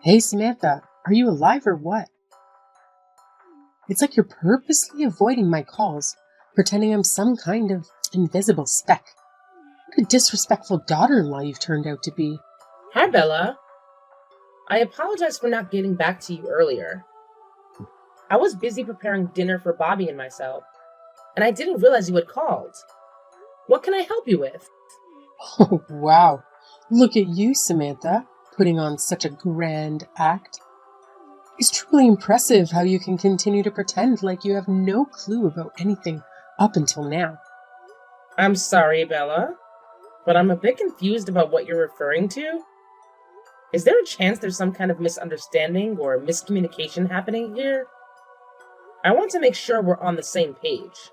Hey Samantha, are you alive or what? It's like you're purposely avoiding my calls, pretending I'm some kind of invisible speck. What a disrespectful daughter-in-law you've turned out to be. Hi, Bella. I apologize for not getting back to you earlier. I was busy preparing dinner for Bobby and myself, and I didn't realize you had called. What can I help you with? Oh, wow. Look at you, Samantha, putting on such a grand act. It's truly impressive how you can continue to pretend like you have no clue about anything up until now. I'm sorry, Bella, but I'm a bit confused about what you're referring to. Is there a chance there's some kind of misunderstanding or miscommunication happening here? I want to make sure we're on the same page.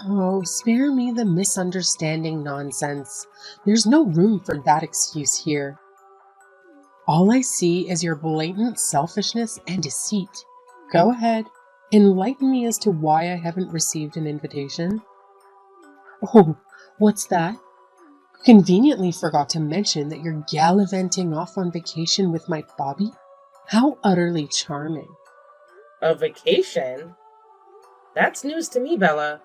Oh, spare me the misunderstanding nonsense. There's no room for that excuse here. All I see is your blatant selfishness and deceit. Go ahead, enlighten me as to why I haven't received an invitation. Oh, what's that? Conveniently forgot to mention that you're gallivanting off on vacation with my Bobby? How utterly charming. A vacation? That's news to me, Bella.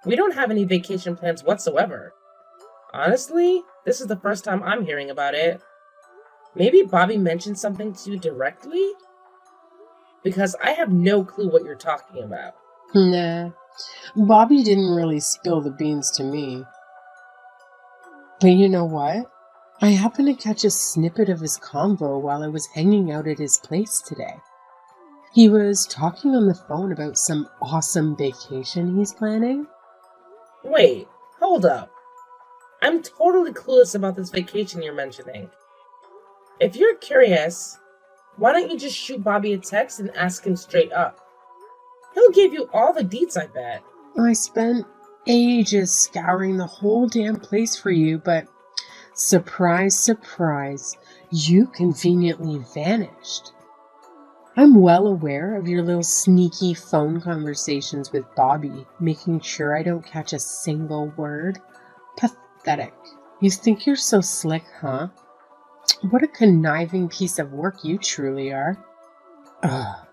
We don't have any vacation plans whatsoever. Honestly, this is the first time I'm hearing about it. Maybe Bobby mentioned something to you directly? Because I have no clue what you're talking about. Nah, Bobby didn't really spill the beans to me. But you know what? I happened to catch a snippet of his convo while I was hanging out at his place today. He was talking on the phone about some awesome vacation he's planning. Wait, hold up. I'm totally clueless about this vacation you're mentioning. If you're curious, why don't you just shoot Bobby a text and ask him straight up? He'll give you all the deets, I bet. I spent ages scouring the whole damn place for you, but surprise, surprise, you conveniently vanished. I'm well aware of your little sneaky phone conversations with Bobby, making sure I don't catch a single word. Pathetic. You think you're so slick, huh? What a conniving piece of work you truly are. Ugh.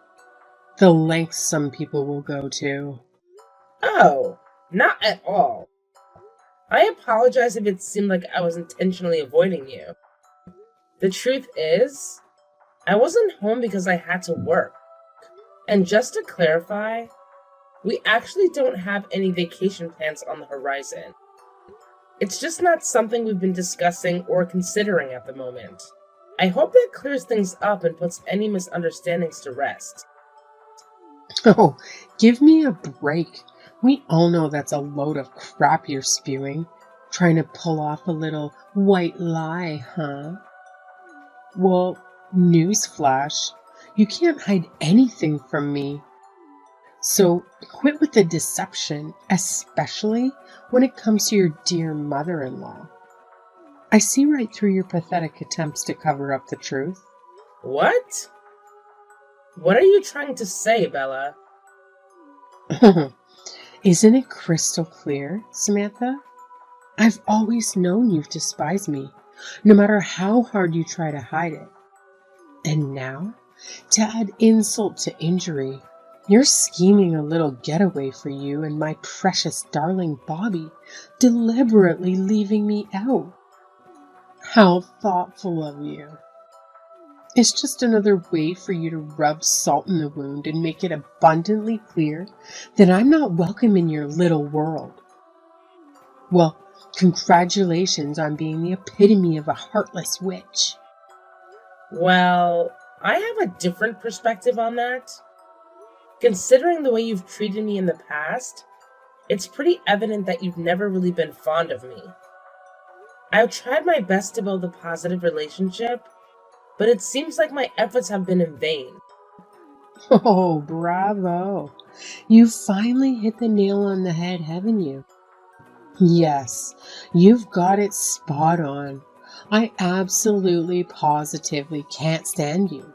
The lengths some people will go to. Oh, not at all. I apologize if it seemed like I was intentionally avoiding you. The truth is, I wasn't home because I had to work. And just to clarify, we actually don't have any vacation plans on the horizon. It's just not something we've been discussing or considering at the moment. I hope that clears things up and puts any misunderstandings to rest. Oh, give me a break. We all know that's a load of crap you're spewing. Trying to pull off a little white lie, huh? Well, newsflash. You can't hide anything from me. So quit with the deception, especially when it comes to your dear mother-in-law. I see right through your pathetic attempts to cover up the truth. What? What are you trying to say, Bella? Isn't it crystal clear, Samantha? I've always known you've despised me, no matter how hard you try to hide it. And now, to add insult to injury, you're scheming a little getaway for you and my precious darling Bobby, deliberately leaving me out. How thoughtful of you. It's just another way for you to rub salt in the wound and make it abundantly clear that I'm not welcome in your little world. Well, congratulations on being the epitome of a heartless witch. Well, I have a different perspective on that. Considering the way you've treated me in the past, it's pretty evident that you've never really been fond of me. I've tried my best to build a positive relationship, but it seems like my efforts have been in vain. Oh, bravo. You finally hit the nail on the head, haven't you? Yes, you've got it spot on. I absolutely positively can't stand you.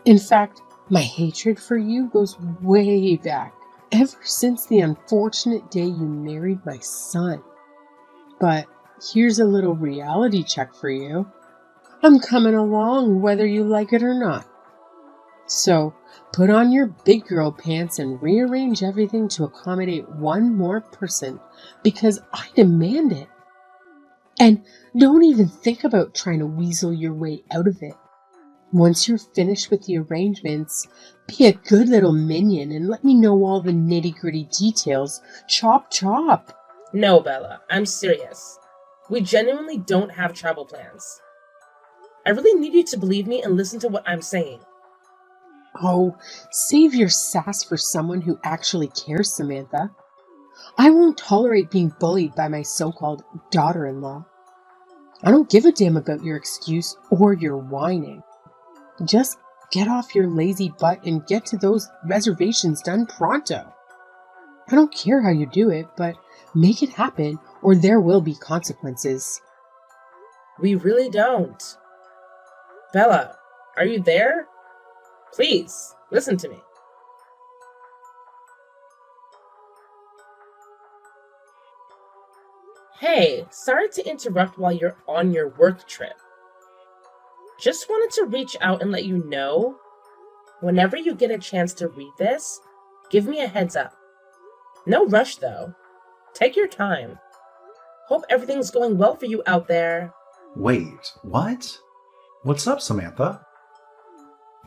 In fact, my hatred for you goes way back, ever since the unfortunate day you married my son. But here's a little reality check for you. I'm coming along whether you like it or not. So put on your big girl pants and rearrange everything to accommodate one more person because I demand it. And don't even think about trying to weasel your way out of it. Once you're finished with the arrangements, be a good little minion and let me know all the nitty-gritty details. Chop, chop. No, Bella, I'm serious. We genuinely don't have travel plans. I really need you to believe me and listen to what I'm saying. Oh, save your sass for someone who actually cares, Samantha. I won't tolerate being bullied by my so-called daughter-in-law. I don't give a damn about your excuse or your whining. Just get off your lazy butt and get to those reservations done pronto. I don't care how you do it, but make it happen or there will be consequences. We really don't. Bella, are you there? Please, listen to me. Hey, sorry to interrupt while you're on your work trip. Just wanted to reach out and let you know, whenever you get a chance to read this, give me a heads up. No rush though. Take your time. Hope everything's going well for you out there. Wait, what? What's up, Samantha?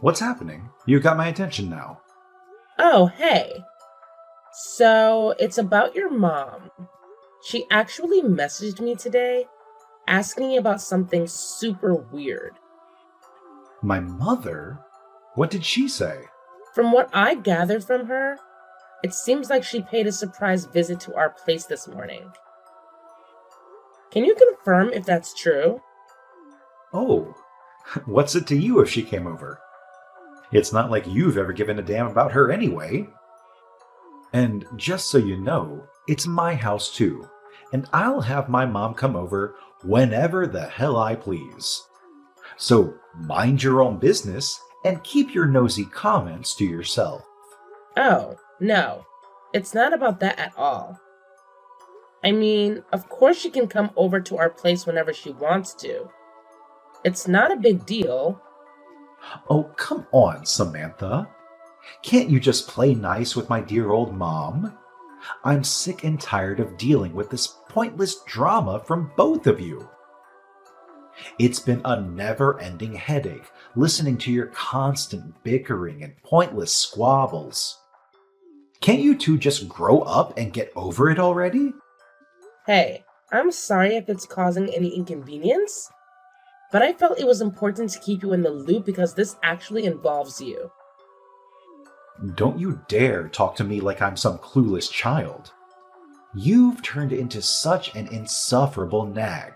What's happening? You got my attention now. Oh, hey. So, it's about your mom. She actually messaged me today, asking about something super weird. My mother? What did she say? From what I gathered from her, it seems like she paid a surprise visit to our place this morning. Can you confirm if that's true? Oh, what's it to you if she came over? It's not like you've ever given a damn about her anyway. And just so you know, it's my house too, and I'll have my mom come over whenever the hell I please. So mind your own business and keep your nosy comments to yourself. Oh, no. It's not about that at all. I mean, of course she can come over to our place whenever she wants to. It's not a big deal. Oh, come on, Samantha. Can't you just play nice with my dear old mom? I'm sick and tired of dealing with this pointless drama from both of you. It's been a never-ending headache listening to your constant bickering and pointless squabbles. Can't you two just grow up and get over it already? Hey, I'm sorry if it's causing any inconvenience, but I felt it was important to keep you in the loop because this actually involves you. Don't you dare talk to me like I'm some clueless child. You've turned into such an insufferable nag,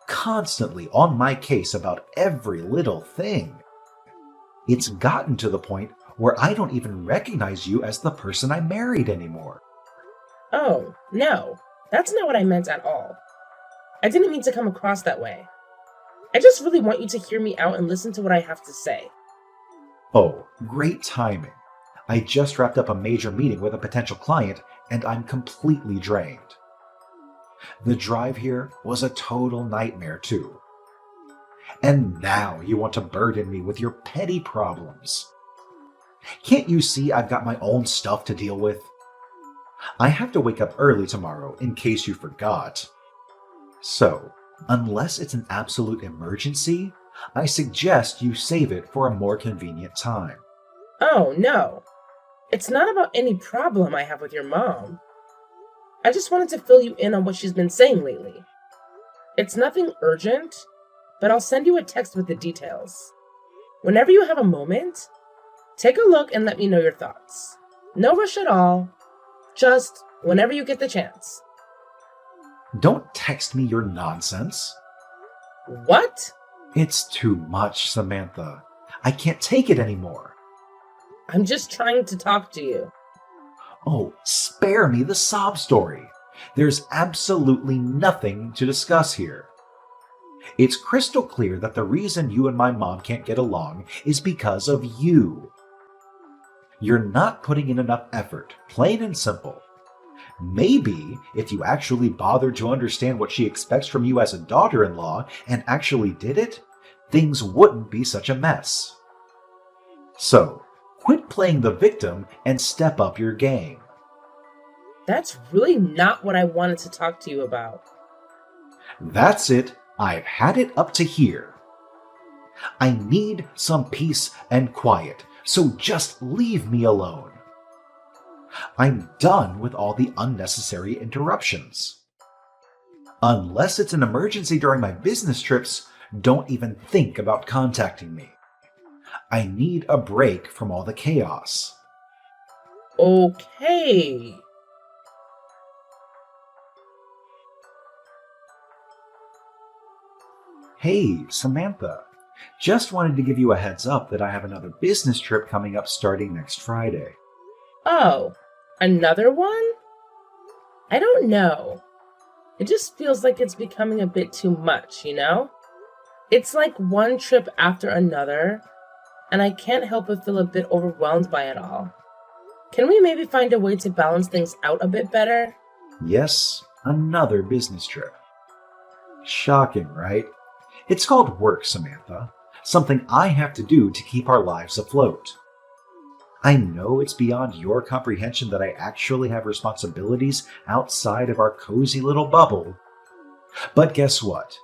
constantly on my case about every little thing. It's gotten to the point where I don't even recognize you as the person I married anymore. Oh, no, that's not what I meant at all. I didn't mean to come across that way. I just really want you to hear me out and listen to what I have to say. Oh, great timing. I just wrapped up a major meeting with a potential client, and I'm completely drained. The drive here was a total nightmare, too. And now you want to burden me with your petty problems. Can't you see I've got my own stuff to deal with? I have to wake up early tomorrow, in case you forgot. So, unless it's an absolute emergency, I suggest you save it for a more convenient time. Oh, no. It's not about any problem I have with your mom. I just wanted to fill you in on what she's been saying lately. It's nothing urgent, but I'll send you a text with the details. Whenever you have a moment, take a look and let me know your thoughts. No rush at all. Just whenever you get the chance. Don't text me your nonsense. What? It's too much, Samantha. I can't take it anymore. I'm just trying to talk to you. Oh, spare me the sob story. There's absolutely nothing to discuss here. It's crystal clear that the reason you and my mom can't get along is because of you. You're not putting in enough effort, plain and simple. Maybe if you actually bothered to understand what she expects from you as a daughter-in-law and actually did it, things wouldn't be such a mess. So, quit playing the victim and step up your game. That's really not what I wanted to talk to you about. That's it. I've had it up to here. I need some peace and quiet, so just leave me alone. I'm done with all the unnecessary interruptions. Unless it's an emergency during my business trips, don't even think about contacting me. I need a break from all the chaos. Okay. Hey, Samantha. Just wanted to give you a heads up that I have another business trip coming up starting next Friday. Oh, another one? I don't know. It just feels like it's becoming a bit too much, you know? It's like one trip after another, and I can't help but feel a bit overwhelmed by it all. Can we maybe find a way to balance things out a bit better? Yes, another business trip. Shocking, right? It's called work, Samantha. Something I have to do to keep our lives afloat. I know it's beyond your comprehension that I actually have responsibilities outside of our cozy little bubble. But guess what?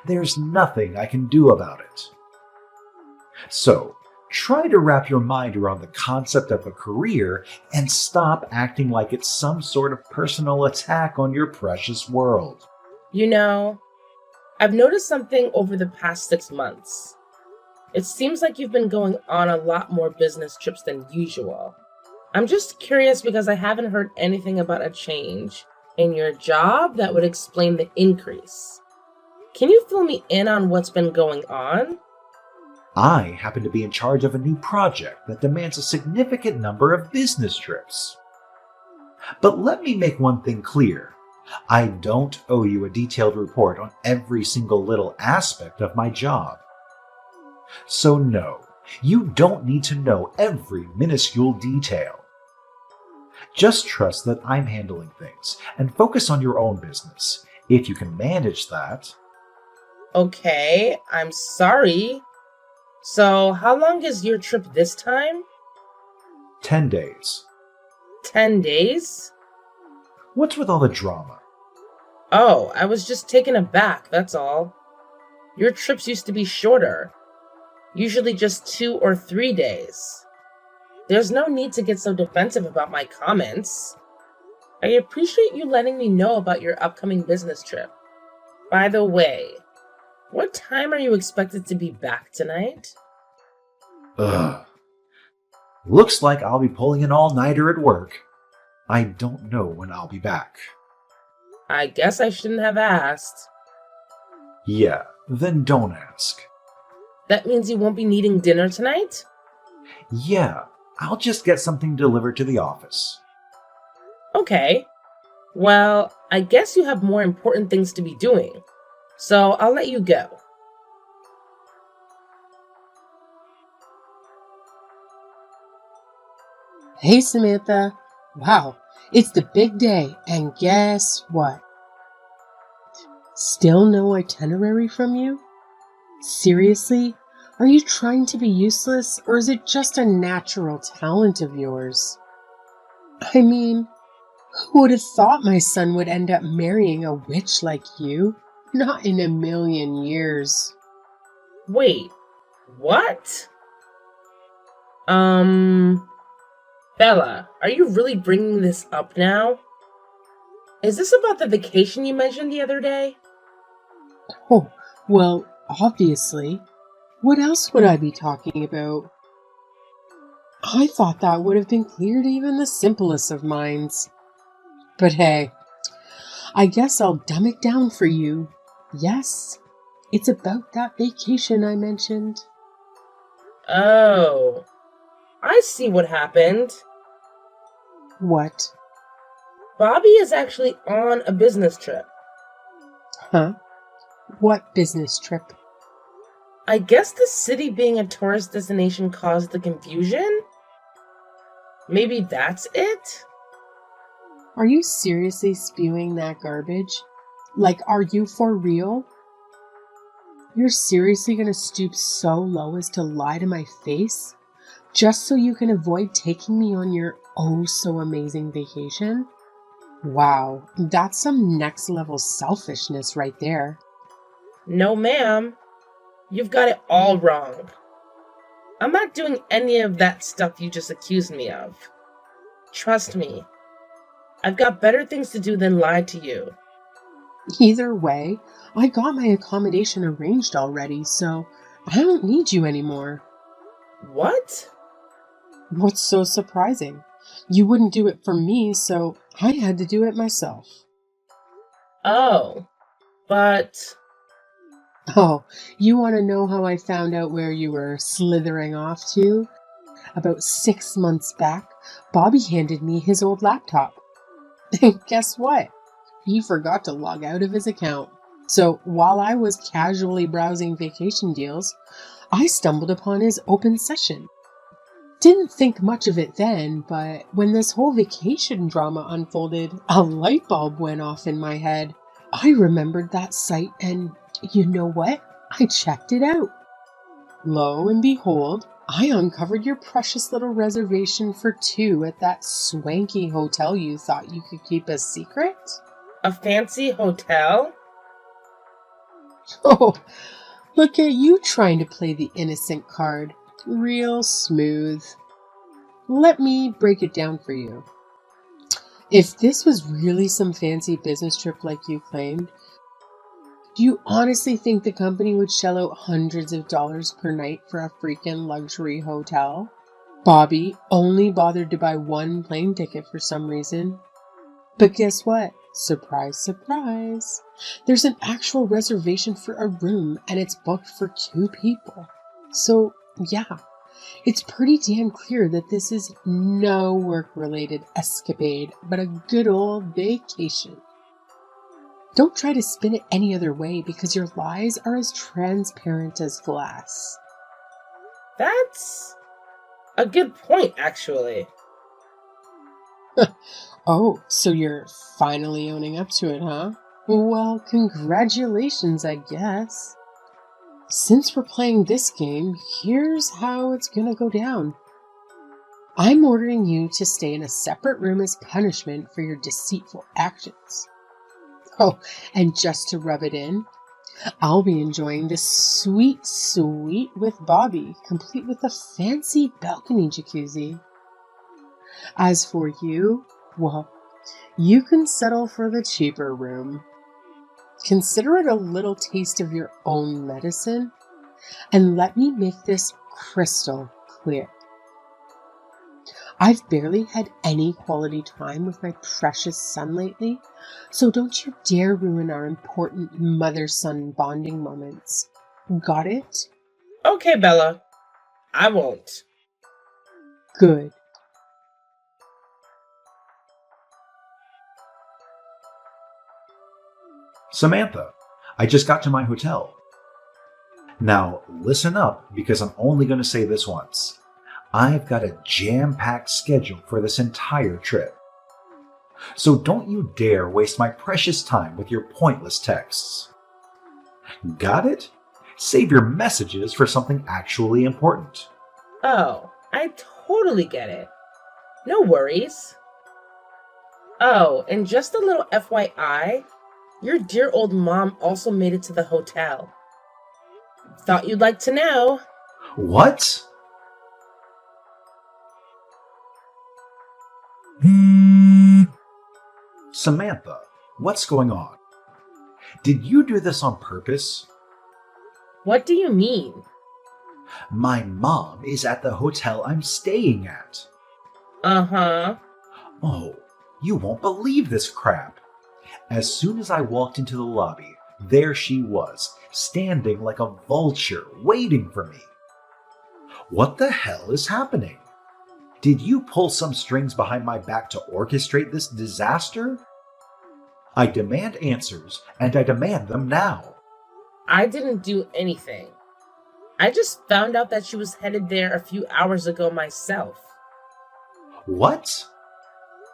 There's nothing I can do about it. So, try to wrap your mind around the concept of a career and stop acting like it's some sort of personal attack on your precious world. You know, I've noticed something over the past 6 months. It seems like you've been going on a lot more business trips than usual. I'm just curious because I haven't heard anything about a change in your job that would explain the increase. Can you fill me in on what's been going on? I happen to be in charge of a new project that demands a significant number of business trips. But let me make one thing clear. I don't owe you a detailed report on every single little aspect of my job. So no, you don't need to know every minuscule detail. Just trust that I'm handling things and focus on your own business. If you can manage that. Okay, I'm sorry. So, how long is your trip this time? 10 days. 10 days? What's with all the drama? Oh, I was just taken aback, that's all. Your trips used to be shorter. Usually just 2 or 3 days. There's no need to get so defensive about my comments. I appreciate you letting me know about your upcoming business trip. By the way, what time are you expected to be back tonight? Ugh. Looks like I'll be pulling an all-nighter at work. I don't know when I'll be back. I guess I shouldn't have asked. Yeah, then don't ask. That means you won't be needing dinner tonight? Yeah, I'll just get something delivered to the office. Okay. Well, I guess you have more important things to be doing, so I'll let you go. Hey, Samantha. Wow, it's the big day, and guess what? Still no itinerary from you? Seriously? Are you trying to be useless, or is it just a natural talent of yours? I mean, who would have thought my son would end up marrying a witch like you? Not in a million years. Wait, what? Bella, are you really bringing this up now? Is this about the vacation you mentioned the other day? Oh, well, obviously. What else would I be talking about? I thought that would have been clear to even the simplest of minds. But hey, I guess I'll dumb it down for you. Yes, it's about that vacation I mentioned. Oh, I see what happened. What? Bobby is actually on a business trip. Huh? What business trip? I guess the city being a tourist destination caused the confusion? Maybe that's it? Are you seriously spewing that garbage? Like, are you for real? You're seriously gonna stoop so low as to lie to my face? Just so you can avoid taking me on your oh so amazing vacation? Wow, that's some next level selfishness right there. No, ma'am. You've got it all wrong. I'm not doing any of that stuff you just accused me of. Trust me. I've got better things to do than lie to you. Either way, I got my accommodation arranged already, so I don't need you anymore. What? What's so surprising? You wouldn't do it for me, so I had to do it myself. Oh, but... Oh, you want to know how I found out where you were slithering off to? About 6 months back, Bobby handed me his old laptop. And guess what? He forgot to log out of his account. So while I was casually browsing vacation deals, I stumbled upon his open session. Didn't think much of it then, but when this whole vacation drama unfolded, a light bulb went off in my head. I remembered that site and you know what? I checked it out. Lo and behold, I uncovered your precious little reservation for 2 at that swanky hotel you thought you could keep a secret. A fancy hotel? Oh, look at you trying to play the innocent card. Real smooth. Let me break it down for you. If this was really some fancy business trip like you claimed, do you honestly think the company would shell out hundreds of dollars per night for a freaking luxury hotel? Bobby only bothered to buy 1 plane ticket for some reason. But guess what? Surprise, surprise. There's an actual reservation for a room and it's booked for 2 people. So, yeah, it's pretty damn clear that this is no work-related escapade, but a good old vacation. Don't try to spin it any other way because your lies are as transparent as glass. That's a good point, actually. Oh, so you're finally owning up to it, huh? Well, congratulations, I guess. Since we're playing this game, here's how it's gonna go down. I'm ordering you to stay in a separate room as punishment for your deceitful actions. Oh, and just to rub it in, I'll be enjoying this sweet suite with Bobby, complete with a fancy balcony jacuzzi. As for you, well, you can settle for the cheaper room. Consider it a little taste of your own medicine, and let me make this crystal clear. I've barely had any quality time with my precious son lately, so don't you dare ruin our important mother-son bonding moments. Got it? Okay, Bella. I won't. Good. Samantha, I just got to my hotel. Now, listen up because I'm only going to say this once. I've got a jam-packed schedule for this entire trip. So don't you dare waste my precious time with your pointless texts. Got it? Save your messages for something actually important. Oh, I totally get it. No worries. Oh, and just a little FYI, your dear old mom also made it to the hotel. Thought you'd like to know. What? Samantha, what's going on? Did you do this on purpose? What do you mean? My mom is at the hotel I'm staying at. Uh-huh. Oh, you won't believe this crap. As soon as I walked into the lobby, there she was, standing like a vulture, waiting for me. What the hell is happening? Did you pull some strings behind my back to orchestrate this disaster? I demand answers, and I demand them now. I didn't do anything. I just found out that she was headed there a few hours ago myself. What?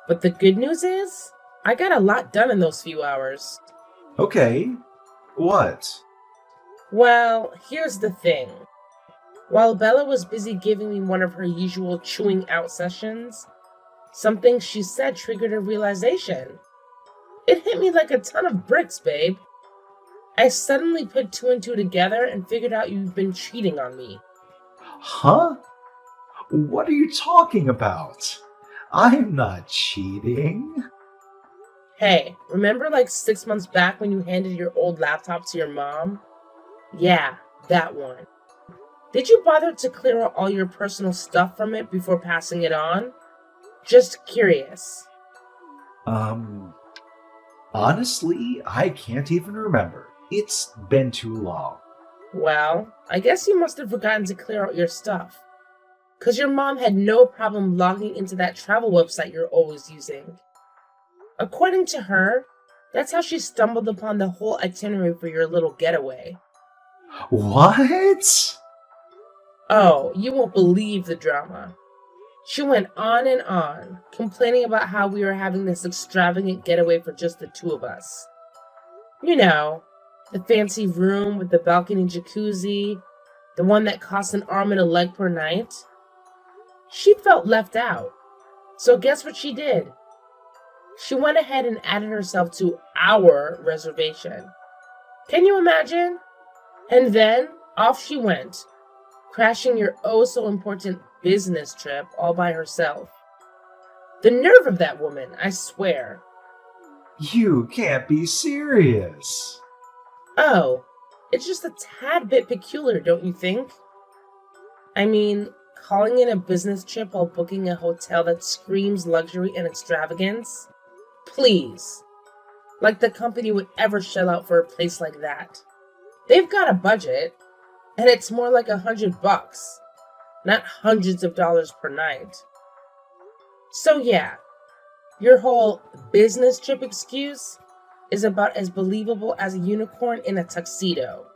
But the good news is, I got a lot done in those few hours. Okay. What? Well, here's the thing. While Bella was busy giving me one of her usual chewing out sessions, something she said triggered a realization. It hit me like a ton of bricks, babe. I suddenly put two and two together and figured out you've been cheating on me. Huh? What are you talking about? I'm not cheating. Hey, remember like 6 months back when you handed your old laptop to your mom? Yeah, that one. Did you bother to clear out all your personal stuff from it before passing it on? Just curious. Honestly, I can't even remember. It's been too long. Well, I guess you must have forgotten to clear out your stuff. 'Cause your mom had no problem logging into that travel website you're always using. According to her, that's how she stumbled upon the whole itinerary for your little getaway. What? Oh, you won't believe the drama. She went on and on, complaining about how we were having this extravagant getaway for just the two of us. You know, the fancy room with the balcony jacuzzi, the one that costs an arm and a leg per night. She felt left out. So guess what she did? She went ahead and added herself to our reservation. Can you imagine? And then off she went, crashing your oh so important business trip all by herself. The nerve of that woman, I swear. You can't be serious. Oh, it's just a tad bit peculiar, don't you think? I mean, calling it a business trip while booking a hotel that screams luxury and extravagance? Please. Like the company would ever shell out for a place like that. They've got a budget, and it's more like $100, not hundreds of dollars per night. So yeah, your whole business trip excuse is about as believable as a unicorn in a tuxedo.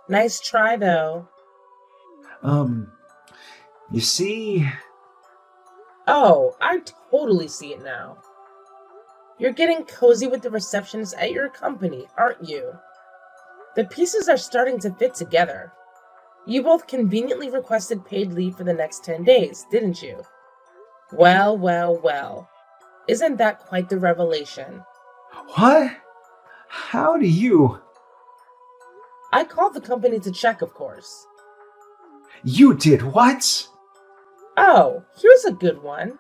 Nice try, though. You see... Oh, I totally see it now. You're getting cozy with the receptionist at your company, aren't you? The pieces are starting to fit together. You both conveniently requested paid leave for the next 10 days, didn't you? Well, well, well. Isn't that quite the revelation? What? How do you... I called the company to check, of course. You did what? Oh, here's a good one.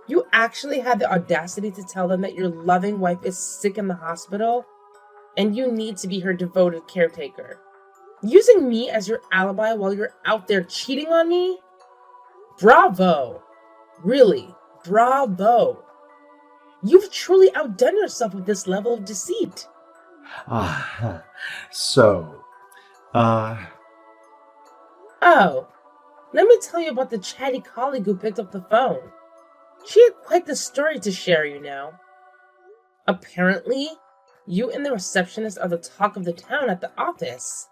You actually had the audacity to tell them that your loving wife is sick in the hospital and you need to be her devoted caretaker. Using me as your alibi while you're out there cheating on me? Bravo! Really, bravo! You've truly outdone yourself with this level of deceit. So, Oh, let me tell you about the chatty colleague who picked up the phone. She had quite the story to share, you know. Apparently, you and the receptionist are the talk of the town at the office.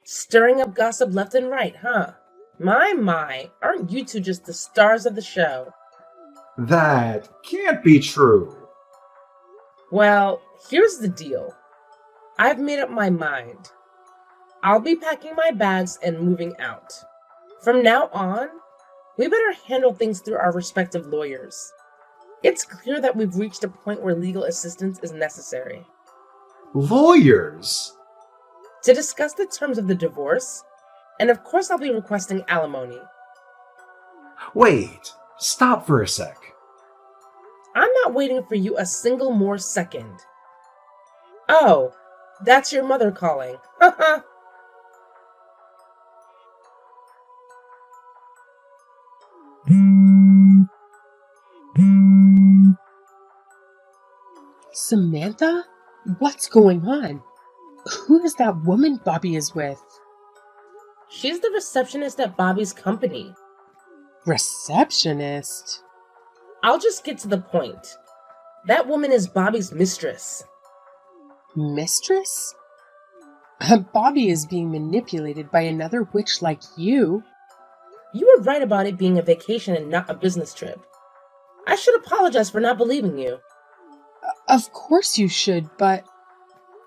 Stirring up gossip left and right, huh? My, aren't you two just the stars of the show? that can't be true. Well, here's the deal. I've made up my mind. I'll be packing my bags and moving out. From now on, we better handle things through our respective lawyers. It's clear that we've reached a point where legal assistance is necessary. Lawyers? To discuss the terms of the divorce, and of course I'll be requesting alimony. Wait, stop for a sec. I'm not waiting for you a single more second. Oh, that's your mother calling. Haha. Samantha? What's going on? Who is that woman Bobby is with? She's the receptionist at Bobby's company. Receptionist? I'll just get to the point. That woman is Bobby's mistress. Mistress? Bobby is being manipulated by another witch like you. You were right about it being a vacation and not a business trip. I should apologize for not believing you. Of course you should, but...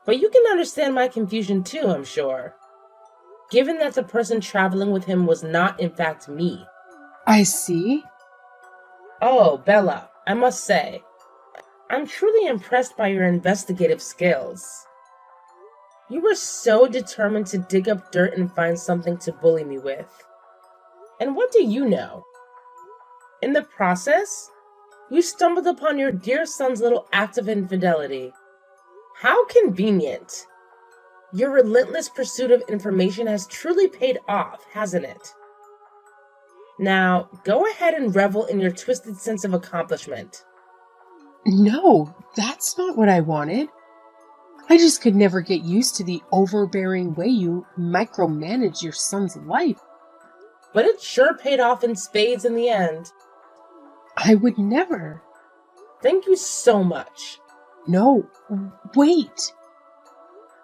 But you can understand my confusion too, I'm sure. Given that the person traveling with him was not in fact me. I see. Oh, Bella, I must say, I'm truly impressed by your investigative skills. You were so determined to dig up dirt and find something to bully me with. And what do you know? In the process, you stumbled upon your dear son's little act of infidelity. How convenient. Your relentless pursuit of information has truly paid off, hasn't it? Now, go ahead and revel in your twisted sense of accomplishment. No, that's not what I wanted. I just could never get used to the overbearing way you micromanage your son's life. But it sure paid off in spades in the end. I would never. Thank you so much. No, wait.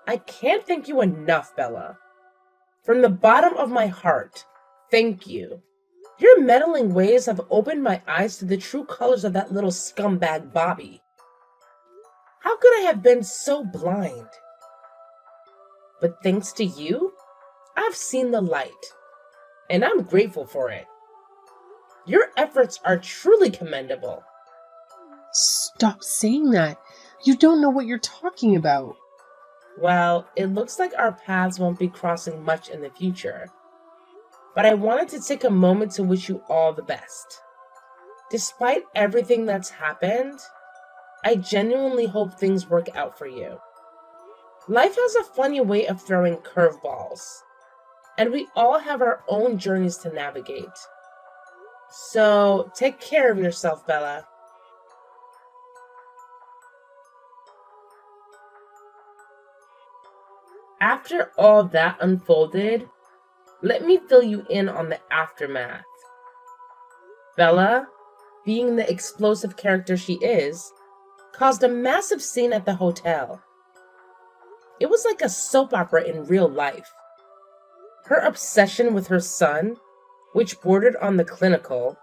I can't thank you enough, Bella. From the bottom of my heart, thank you. Your meddling ways have opened my eyes to the true colors of that little scumbag Bobby. How could I have been so blind? But thanks to you, I've seen the light, and I'm grateful for it. Your efforts are truly commendable. Stop saying that. You don't know what you're talking about. Well, it looks like our paths won't be crossing much in the future. But I wanted to take a moment to wish you all the best. Despite everything that's happened, I genuinely hope things work out for you. Life has a funny way of throwing curveballs, and we all have our own journeys to navigate. So, take care of yourself, Bella. After all that unfolded, let me fill you in on the aftermath. Bella, being the explosive character she is, caused a massive scene at the hotel. It was like a soap opera in real life. Her obsession with her son, which bordered on the clinical,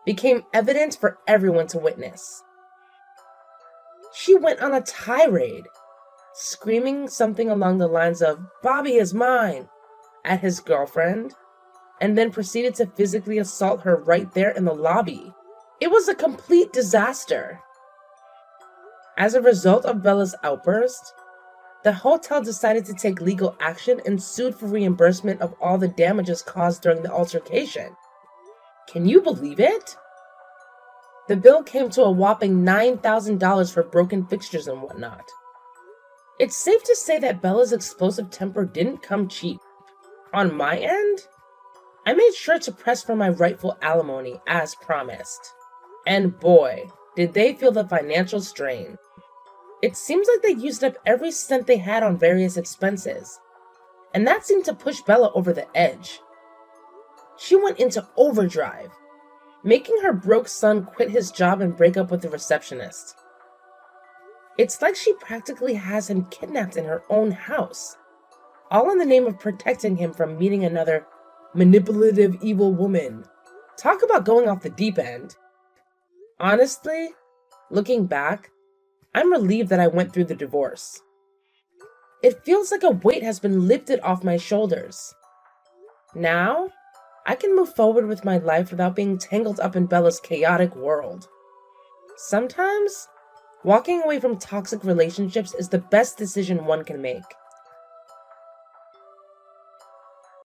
became evident for everyone to witness. She went on a tirade, screaming something along the lines of, "Bobby is mine," at his girlfriend, and then proceeded to physically assault her right there in the lobby. It was a complete disaster. As a result of Bella's outburst, the hotel decided to take legal action and sued for reimbursement of all the damages caused during the altercation. Can you believe it? The bill came to a whopping $9,000 for broken fixtures and whatnot. It's safe to say that Bella's explosive temper didn't come cheap. On my end, I made sure to press for my rightful alimony as promised. And boy, did they feel the financial strain. It seems like they used up every cent they had on various expenses, and that seemed to push Bella over the edge. She went into overdrive, making her broke son quit his job and break up with the receptionist. It's like she practically has him kidnapped in her own house, all in the name of protecting him from meeting another manipulative evil woman. Talk about going off the deep end. Honestly, looking back, I'm relieved that I went through the divorce. It feels like a weight has been lifted off my shoulders. Now, I can move forward with my life without being tangled up in Bella's chaotic world. Sometimes, walking away from toxic relationships is the best decision one can make.